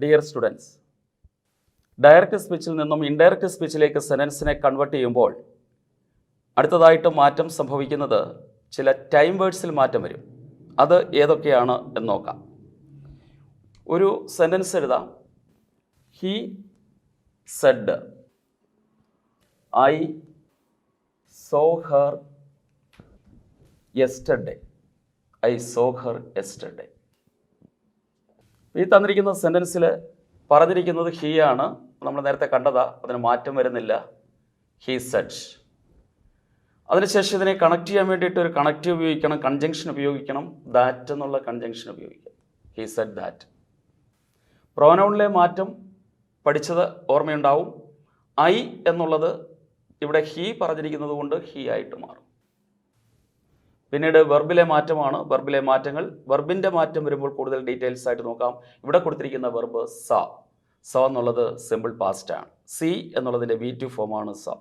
Dear students, direct സ്പീച്ചിൽ നിന്നും indirect സ്പീച്ചിലേക്ക് സെൻറ്റൻസിനെ convert ചെയ്യുമ്പോൾ അടുത്തതായിട്ട് മാറ്റം സംഭവിക്കുന്നത് ചില ടൈം വേർഡ്സിൽ മാറ്റം വരും. അത് ഏതൊക്കെയാണ് എന്ന് നോക്കാം. ഒരു സെൻറ്റൻസ് എഴുതാം. He said I so Har yesterday. I so Har yesterday. ഈ തന്നിരിക്കുന്ന സെൻറ്റൻസിൽ പറഞ്ഞിരിക്കുന്നത് ഹി ആണ്. നമ്മൾ നേരത്തെ കണ്ടതാ, അതിന് മാറ്റം വരുന്നില്ല. He said. അതിനുശേഷം ഇതിനെ കണക്ട് ചെയ്യാൻ വേണ്ടിയിട്ട് ഒരു കണക്റ്റീവ് ഉപയോഗിക്കണം, കൺജങ്ഷൻ ഉപയോഗിക്കണം. ദാറ്റ് എന്നുള്ള കൺജങ്ഷൻ ഉപയോഗിക്കാം. He said that. പ്രോനൗണിലെ മാറ്റം പഠിച്ചത് ഓർമ്മയുണ്ടാവും. ഐ എന്നുള്ളത് ഇവിടെ ഹി പറഞ്ഞിരിക്കുന്നത് കൊണ്ട് ഹി ആയിട്ട് മാറും. പിന്നീട് വെർബിലെ മാറ്റമാണ്. വെർബിലെ മാറ്റങ്ങൾ, വെർബിൻ്റെ മാറ്റം വരുമ്പോൾ കൂടുതൽ ഡീറ്റെയിൽസ് ആയിട്ട് നോക്കാം. ഇവിടെ കൊടുത്തിരിക്കുന്ന വെർബ് സ എന്നുള്ളത് സിമ്പിൾ പാസ്റ്റ് ആണ്. സി എന്നുള്ളതിൻ്റെ V2 ഫോമാണ് സ.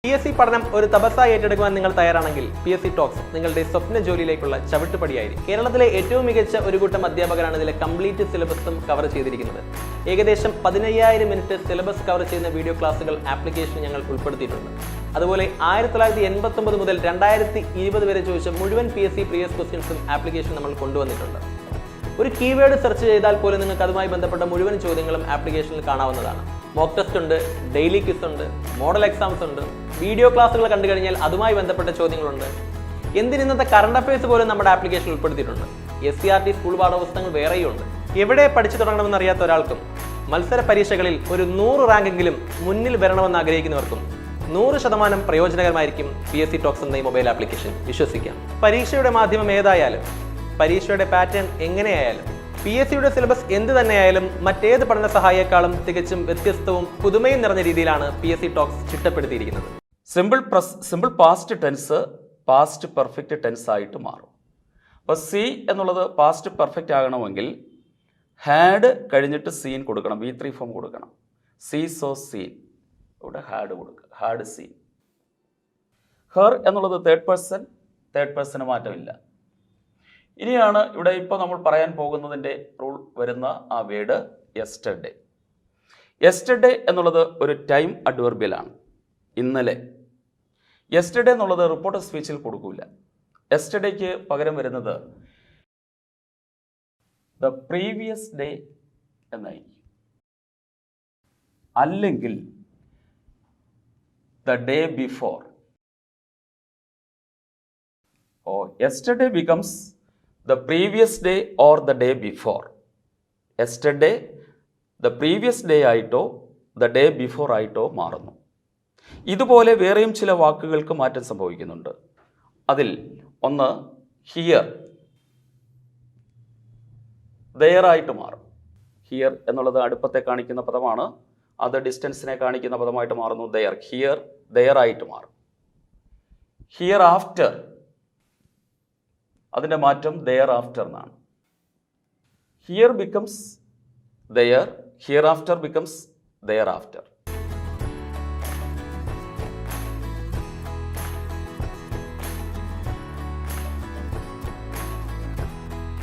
PSC പഠനം ഒരു തപസ്സായി ഏറ്റെടുക്കുവാൻ നിങ്ങൾ തയ്യാറാണെങ്കിൽ PSC ടോക്സ് നിങ്ങളുടെ സ്വപ്ന ജോലിയിലേക്കുള്ള ചവിട്ടുപടിയായിരിക്കും. കേരളത്തിലെ ഏറ്റവും മികച്ച ഒരു കൂട്ടം അധ്യാപകരാണ് ഇതിലെ കംപ്ലീറ്റ് സിലബസും കവർ ചെയ്തിരിക്കുന്നത്. ഏകദേശം 15,000 മിനിറ്റ് സിലബസ് കവർ ചെയ്യുന്ന വീഡിയോ ക്ലാസുകൾ ആപ്ലിക്കേഷൻ ഞങ്ങൾ ഉൾപ്പെടുത്തിയിട്ടുണ്ട്. അതുപോലെ 1989 മുതൽ 2020 വരെ ചോദിച്ച മുഴുവൻ PSC പ്രീവിയസ് ക്വസ്റ്റ്യൻസും ആപ്ലിക്കേഷൻ നമ്മൾ കൊണ്ടുവന്നിട്ടുണ്ട്. ഒരു കീവേഡ് സെർച്ച് ചെയ്താൽ പോലും നിങ്ങൾക്ക് അതുമായി ബന്ധപ്പെട്ട മുഴുവൻ ചോദ്യങ്ങളും ആപ്ലിക്കേഷനിൽ കാണാവുന്നതാണ്. മോക്ക് ടെസ്റ്റ് ഉണ്ട്, ഡെയിലി ക്വിസ് ഉണ്ട്, മോഡൽ എക്സാംസ് ഉണ്ട്, വീഡിയോ ക്ലാസ്സുകൾ കണ്ടു കഴിഞ്ഞാൽ അതുമായി ബന്ധപ്പെട്ട ചോദ്യങ്ങളുണ്ട്. എന്തിനിന്നത്തെ കറണ്ട് അഫയേഴ്സ് പോലും നമ്മുടെ ആപ്ലിക്കേഷൻ ഉൾപ്പെടുത്തിയിട്ടുണ്ട്. SCRT സ്കൂൾ പാഠപുസ്തകങ്ങൾ വേറെയും ഉണ്ട്. എവിടെ പഠിച്ചു തുടങ്ങണമെന്ന് അറിയാത്ത ഒരാൾക്കും മത്സര പരീക്ഷകളിൽ ഒരു 100 റാങ്കെങ്കിലും മുന്നിൽ വരണമെന്ന് ആഗ്രഹിക്കുന്നവർക്കും 100% പ്രയോജനകരമായിരിക്കും PSC ടോക്സ് എന്ന ഈ മൊബൈൽ ആപ്ലിക്കേഷൻ. വിശ്വസിക്കാം. പരീക്ഷയുടെ മാധ്യമം ഏതായാലും, പരീക്ഷയുടെ പാറ്റേൺ എങ്ങനെയായാലും, PSCയുടെ സിലബസ് എന്ത് തന്നെയായാലും മറ്റേത് പഠന സഹായേക്കാളും തികച്ചും വ്യത്യസ്തവും പുതുമയും നിറഞ്ഞ രീതിയിലാണ് PSC ടോക്സ് ചിട്ടപ്പെടുത്തിയിരിക്കുന്നത്. Simple past tense past perfect tense ആയിട്ട് മാറും. അപ്പോൾ സി എന്നുള്ളത് പാസ്റ്റ് പെർഫെക്റ്റ് ആകണമെങ്കിൽ ഹാഡ് കഴിഞ്ഞിട്ട് സീൻ കൊടുക്കണം, V3 ഫോം കൊടുക്കണം. സീ സോ സീൻ, ഇവിടെ ഹാഡ് കൊടുക്കുക, ഹാഡ് സീൻ. ഹെർ എന്നുള്ളത് തേർഡ് പേഴ്സൺ മാറ്റമില്ല. ഇനിയാണ് ഇവിടെ ഇപ്പോൾ നമ്മൾ പറയാൻ പോകുന്നതിൻ്റെ റൂൾ വരുന്ന ആ വേർഡ് യെസ്റ്റർഡേ. യെസ്റ്റർഡേ എന്നുള്ളത് ഒരു ടൈം അഡ്വർബിയലാണ്. ഇന്നലെ. യെസ്റ്റർഡേ എന്നുള്ളത് റിപ്പോർട്ട് സ്പീച്ചിൽ കൊടുക്കില്ല. യെസ്റ്റർഡേക്ക് പകരം വരുന്നത് ദ പ്രീവിയസ് ഡേ എന്നായിരിക്കും, അല്ലെങ്കിൽ the day before. Yesterday becomes the previous day or the day before. Yesterday the previous day ആയിട്ടോ the day before ആയിട്ടോ മാറുന്നു. ഇതുപോലെ വേറെയും ചില വാക്കുകൾക്ക് മാറ്റം സംഭവിക്കുന്നുണ്ട്. അതിൽ ഒന്ന് ഹിയർ, there ആയിട്ട് മാറും. ഹിയർ എന്നുള്ളത് അടുപ്പത്തെ കാണിക്കുന്ന പദമാണ്. അത് ഡിസ്റ്റൻസിനെ കാണിക്കുന്ന പദമായിട്ട് മാറുന്നു. there, ഹിയർ there ആയിട്ട് മാറും. ഹിയർ ആഫ്റ്റർ, അതിൻ്റെ മാറ്റം ദെയർ ആഫ്റ്റർ എന്നാണ്. Here becomes there, hereafter becomes there after.